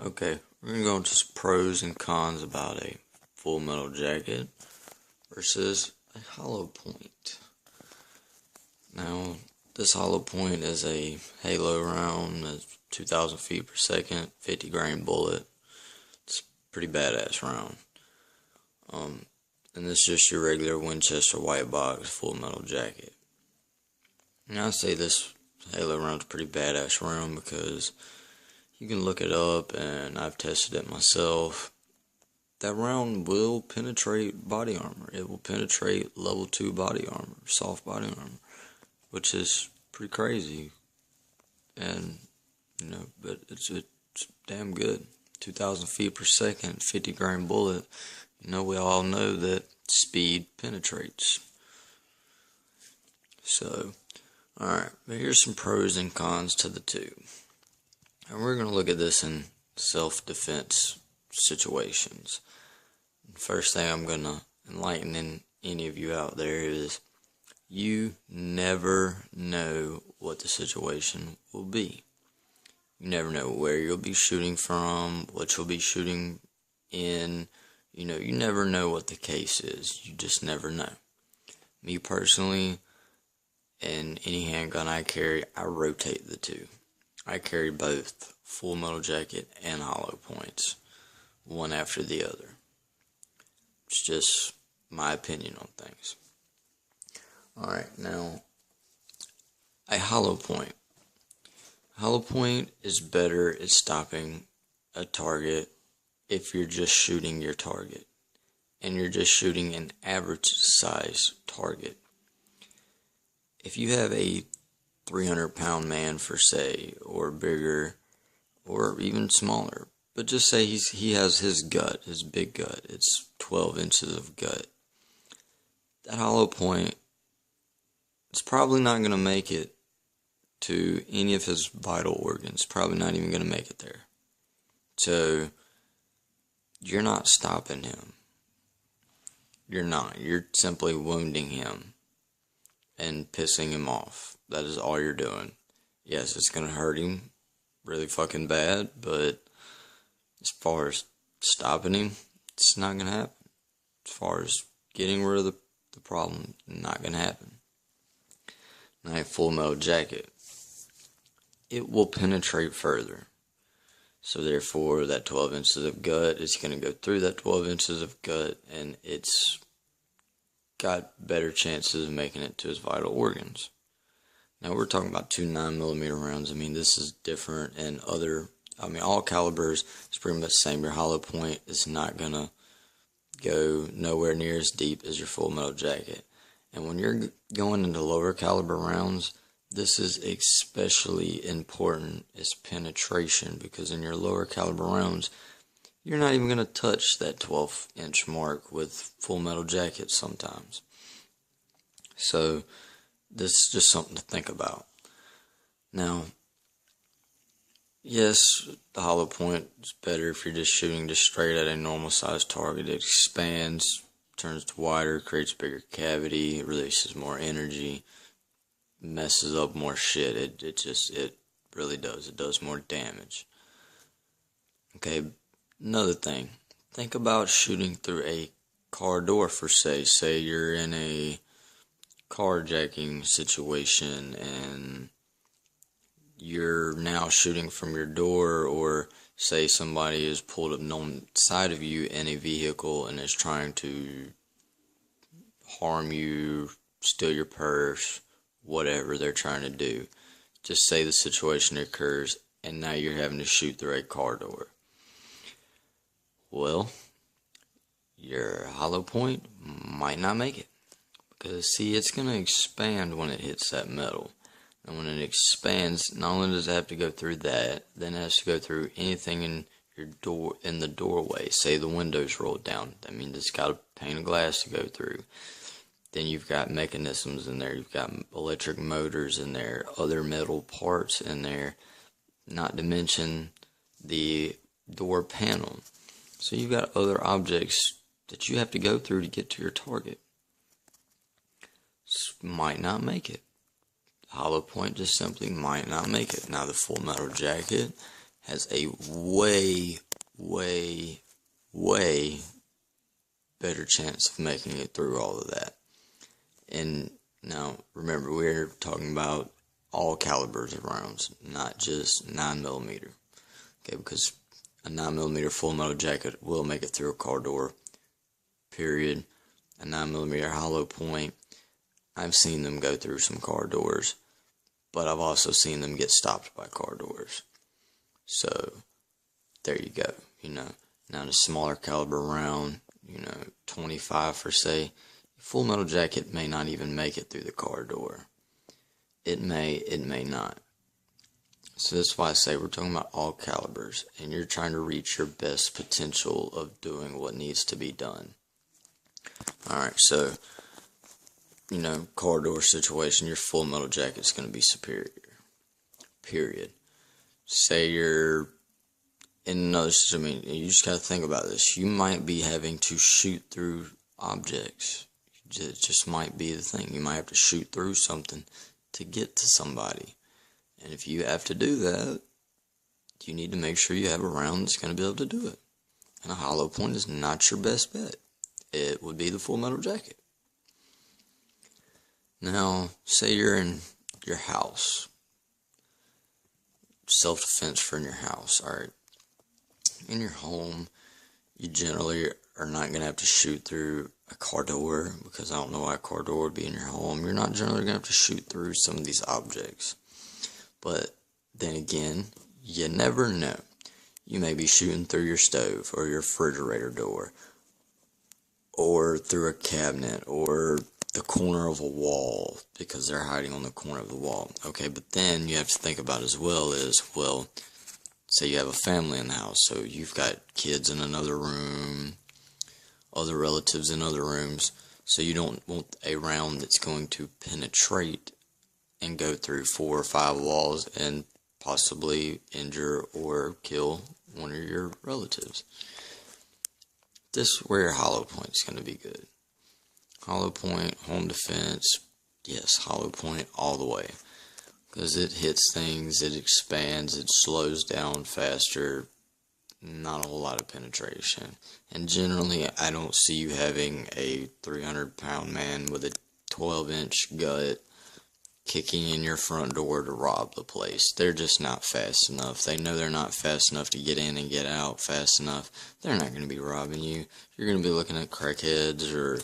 Okay, we're going to go into some pros and cons about a full metal jacket versus a hollow point. Now, this hollow point is a Halo round, that's 2,000 feet per second, 50 grain bullet. It's a pretty badass round. And this is just your regular Winchester white box full metal jacket. Now, I say this Halo round's a pretty badass round because you can look it up, and I've tested it myself. That round will penetrate body armor. It will penetrate level 2 body armor, soft body armor, which is pretty crazy. And, but it's damn good. 2,000 feet per second, 50 grain bullet. We all know that speed penetrates. So, alright, but here's some pros and cons to the two. And we're going to look at this in self-defense situations. First thing I'm going to enlighten any of you out there is you never know what the situation will be. You never know where you'll be shooting from, what you'll be shooting in. You never know what the case is. You just never know. Me personally, in any handgun I carry, I rotate the two. I carry both full metal jacket and hollow points, one after the other. It's just my opinion on things. Alright, now, a hollow point. Hollow point is better at stopping a target if you're just shooting your target, and you're just shooting an average size target. If you have a 300-pound man, for say, or bigger, or even smaller, but just say he has his gut, his big gut, it's 12 inches of gut. That hollow point, it's probably not going to make it to any of his vital organs, probably not even going to make it there. So, you're not stopping him. You're not. You're simply wounding him and pissing him off. That is all you're doing. Yes, it's going to hurt him really fucking bad, but as far as stopping him, it's not going to happen. As far as getting rid of the problem, not going to happen. Now, a full metal jacket, it will penetrate further. So therefore, that 12 inches of gut is going to go through that 12 inches of gut, and it's got better chances of making it to his vital organs. Now, we're talking about two 9mm rounds. This is different, and all calibers is pretty much the same. Your hollow point is not going to go nowhere near as deep as your full metal jacket. And when you're going into lower caliber rounds, this is especially important as penetration, because in your lower caliber rounds, you're not even going to touch that 12-inch mark with full metal jackets sometimes. So, this is just something to think about. Now, yes, the hollow point is better if you're just shooting just straight at a normal sized target. It expands, turns wider, creates a bigger cavity, it releases more energy, messes up more shit. It really does. It does more damage. Okay, another thing. Think about shooting through a car door, for say you're in a carjacking situation and you're now shooting from your door, or say somebody is pulled up on the side of you in a vehicle and is trying to harm you, steal your purse, whatever they're trying to do. Just say the situation occurs and now you're having to shoot through a car door. Well, your hollow point might not make it, because see, it's going to expand when it hits that metal. And when it expands, not only does it have to go through that, then it has to go through anything in your door, in the doorway. Say the window's rolled down, that means it's got a pane of glass to go through. Then you've got mechanisms in there, you've got electric motors in there, other metal parts in there, not to mention the door panel. So you've got other objects that you have to go through to get to your target. Might not make it. Hollow point just simply might not make it. Now, the full metal jacket has a way, way, way better chance of making it through all of that. And now, remember, we're talking about all calibers of rounds, not just 9mm. Okay, because a 9mm full metal jacket will make it through a car door, period. A 9mm hollow point, I've seen them go through some car doors, but I've also seen them get stopped by car doors. So, there you go, Now, the smaller caliber round, 25 for say, full metal jacket may not even make it through the car door. It may not. So that's why I say we're talking about all calibers, and you're trying to reach your best potential of doing what needs to be done. Alright, so, car door situation, your full metal jacket's going to be superior. Period. Say you're in another situation, you just got to think about this. You might be having to shoot through objects. It just might be the thing. You might have to shoot through something to get to somebody. And if you have to do that, you need to make sure you have a round that's going to be able to do it. And a hollow point is not your best bet. It would be the full metal jacket. Now, say you're in your house. Self-defense for in your house, alright? In your home, you generally are not going to have to shoot through a car door, because I don't know why a car door would be in your home. You're not generally going to have to shoot through some of these objects. But then again, you never know. You may be shooting through your stove or your refrigerator door, or through a cabinet, or the corner of a wall, because they're hiding on the corner of the wall. Okay, but then you have to think about as well is, say you have a family in the house, so you've got kids in another room, other relatives in other rooms, so you don't want a round that's going to penetrate and go through 4 or 5 walls and possibly injure or kill one of your relatives. This is where your hollow point is going to be good. Hollow point, home defense, yes, hollow point all the way. Because it hits things, it expands, it slows down faster, not a whole lot of penetration. And generally, I don't see you having a 300-pound man with a 12-inch gut kicking in your front door to rob the place. They're just not fast enough. They know they're not fast enough to get in and get out fast enough. They're not going to be robbing you. You're going to be looking at crackheads or,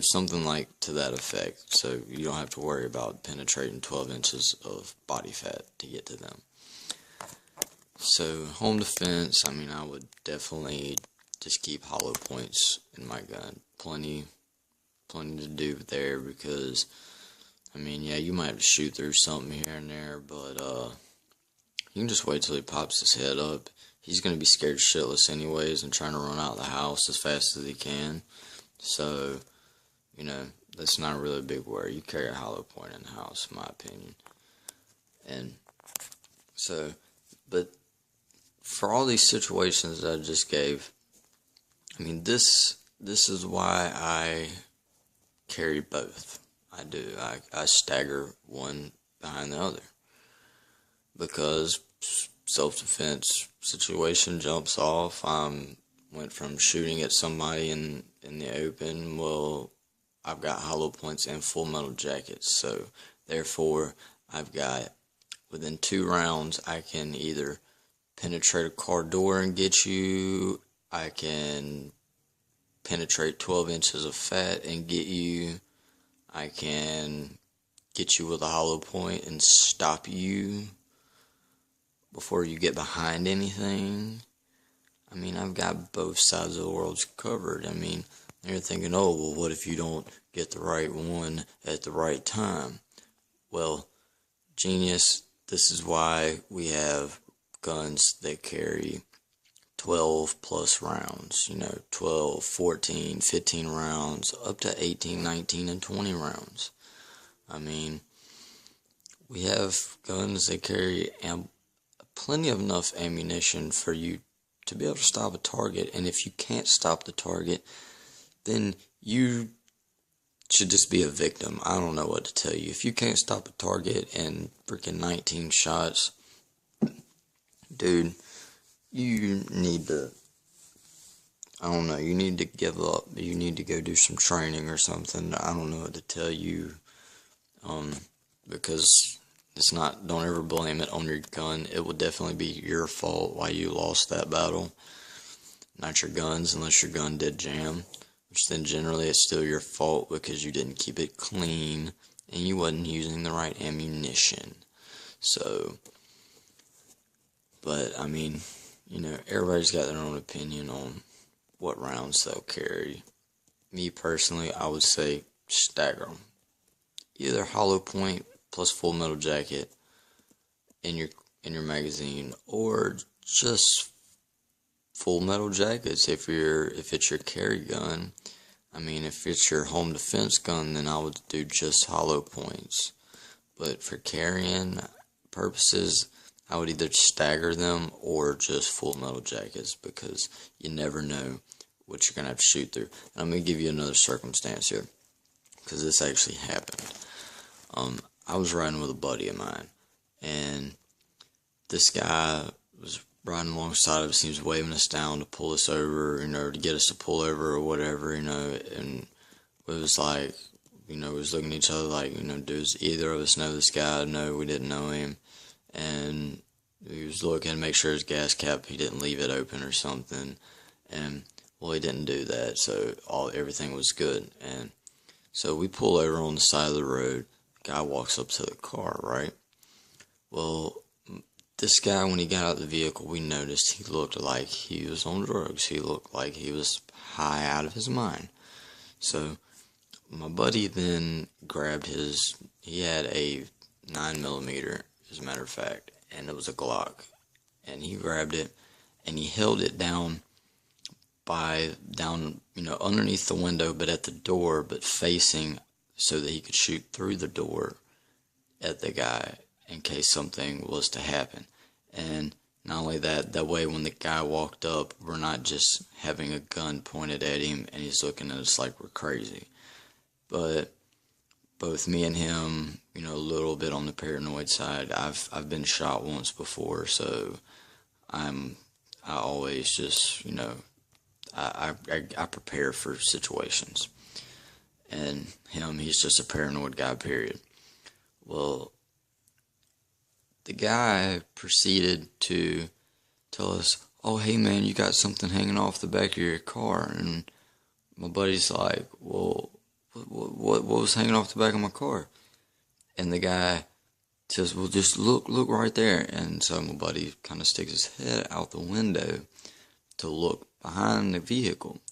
something like to that effect. So you don't have to worry about penetrating 12 inches of body fat to get to them. So home defense, I would definitely just keep hollow points in my gun. Plenty to do there, because you might have to shoot through something here and there, but you can just wait till he pops his head up. He's going to be scared shitless anyways and trying to run out of the house as fast as he can. So, that's not really a big worry. You carry a hollow point in the house, in my opinion. And so, but for all these situations that I just gave, this is why I carry both. I do. I stagger one behind the other, because self-defense situation jumps off. Went from shooting at somebody in the open. Well, I've got hollow points and full metal jackets, so therefore I've got, within 2 rounds, I can either penetrate a car door and get you, I can penetrate 12 inches of fat and get you, I can get you with a hollow point and stop you before you get behind anything. I've got both sides of the world covered. You're thinking, oh, well, what if you don't get the right one at the right time? Well, genius, this is why we have guns that carry 12 plus rounds, 12, 14, 15 rounds, up to 18, 19, and 20 rounds. We have guns that carry plenty of enough ammunition for you to be able to stop a target, and if you can't stop the target, then you should just be a victim. I don't know what to tell you. If you can't stop a target in freaking 19 shots, dude, you need to, I don't know, you need to give up. You need to go do some training or something. I don't know what to tell you, because it's not, don't ever blame it on your gun. It will definitely be your fault why you lost that battle, not your guns, unless your gun did jam, which then generally it's still your fault because you didn't keep it clean and you wasn't using the right ammunition. So, but I mean, you know, everybody's got their own opinion on what rounds they'll carry. Me personally, I would say stagger them. Either hollow point plus full metal jacket in your magazine, or just full metal jackets if it's your carry gun. I mean, if it's your home defense gun, then I would do just hollow points. But for carrying purposes, I would either stagger them or just full metal jackets, because you never know what you're going to have to shoot through. And I'm going to give you another circumstance here, because this actually happened. I was riding with a buddy of mine, and this guy was riding alongside of us. He was waving us down to pull us over, you know, to get us to pull over or whatever, you know, and it was like, you know, we was looking at each other like, you know, does either of us know this guy? No, we didn't know him. And he was looking to make sure his gas cap, he didn't leave it open or something. And, well, he didn't do that, so everything was good. And so we pull over on the side of the road. Guy walks up to the car, right? Well, this guy, when he got out of the vehicle, we noticed he looked like he was on drugs. He looked like he was high out of his mind. So my buddy then grabbed he had a 9mm, as a matter of fact, and it was a Glock. And he grabbed it, and he held it down, you know, underneath the window, but at the door, but facing so that he could shoot through the door at the guy in case something was to happen. And not only that, that way when the guy walked up, we're not just having a gun pointed at him and he's looking at us like we're crazy. But both me and him, you know, a little bit on the paranoid side. I've been shot once before, so I always just, you know, I prepare for situations. And him, he's just a paranoid guy, period. Well, the guy proceeded to tell us, oh, hey man, you got something hanging off the back of your car. And my buddy's like, well, what was hanging off the back of my car? And the guy says, well, just look right there. And so my buddy kind of sticks his head out the window to look behind the vehicle.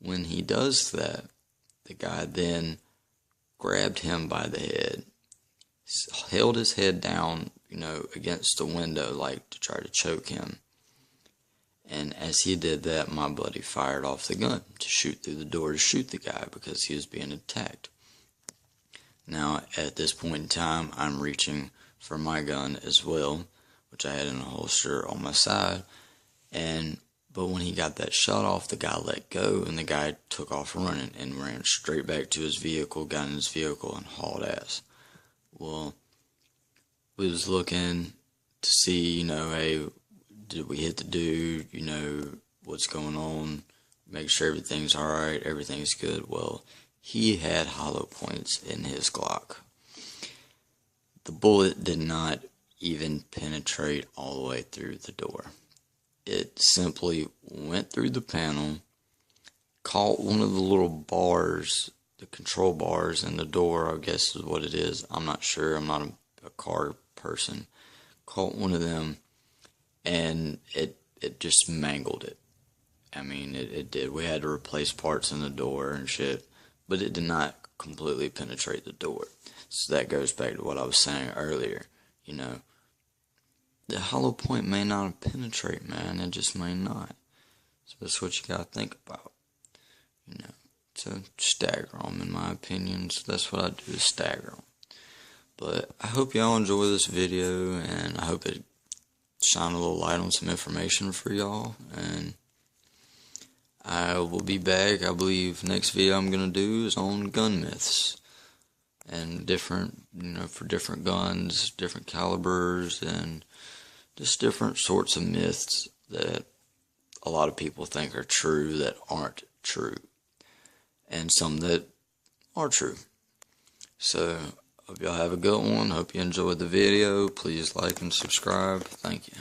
When he does that, the guy then grabbed him by the head, held his head down, you know, against the window, like to try to choke him. And as he did that, my buddy fired off the gun to shoot through the door to shoot the guy because he was being attacked. Now, at this point in time, I'm reaching for my gun as well, which I had in a holster on my side. But when he got that shot off, the guy let go, and the guy took off running and ran straight back to his vehicle, got in his vehicle, and hauled ass. Well, we was looking to see, you know, hey, did we hit the dude, you know, what's going on, make sure everything's alright, everything's good. Well, he had hollow points in his Glock. The bullet did not even penetrate all the way through the door. It simply went through the panel, caught one of the little bars, the control bars in the door, I guess is what it is. I'm not sure. I'm not a car person. Caught one of them, and it just mangled it. I mean, it did. We had to replace parts in the door and shit, but it did not completely penetrate the door. So that goes back to what I was saying earlier, you know. The hollow point may not penetrate, man. It just may not. So that's what you gotta think about, you know. So stagger them, in my opinion. So that's what I do, is stagger them. But I hope y'all enjoy this video, and I hope it shine a little light on some information for y'all. And I will be back. I believe next video I'm gonna do is on gun myths and different, you know, for different guns, different calibers, and just different sorts of myths that a lot of people think are true that aren't true, and some that are true. So, hope y'all have a good one. Hope you enjoyed the video. Please like and subscribe. Thank you.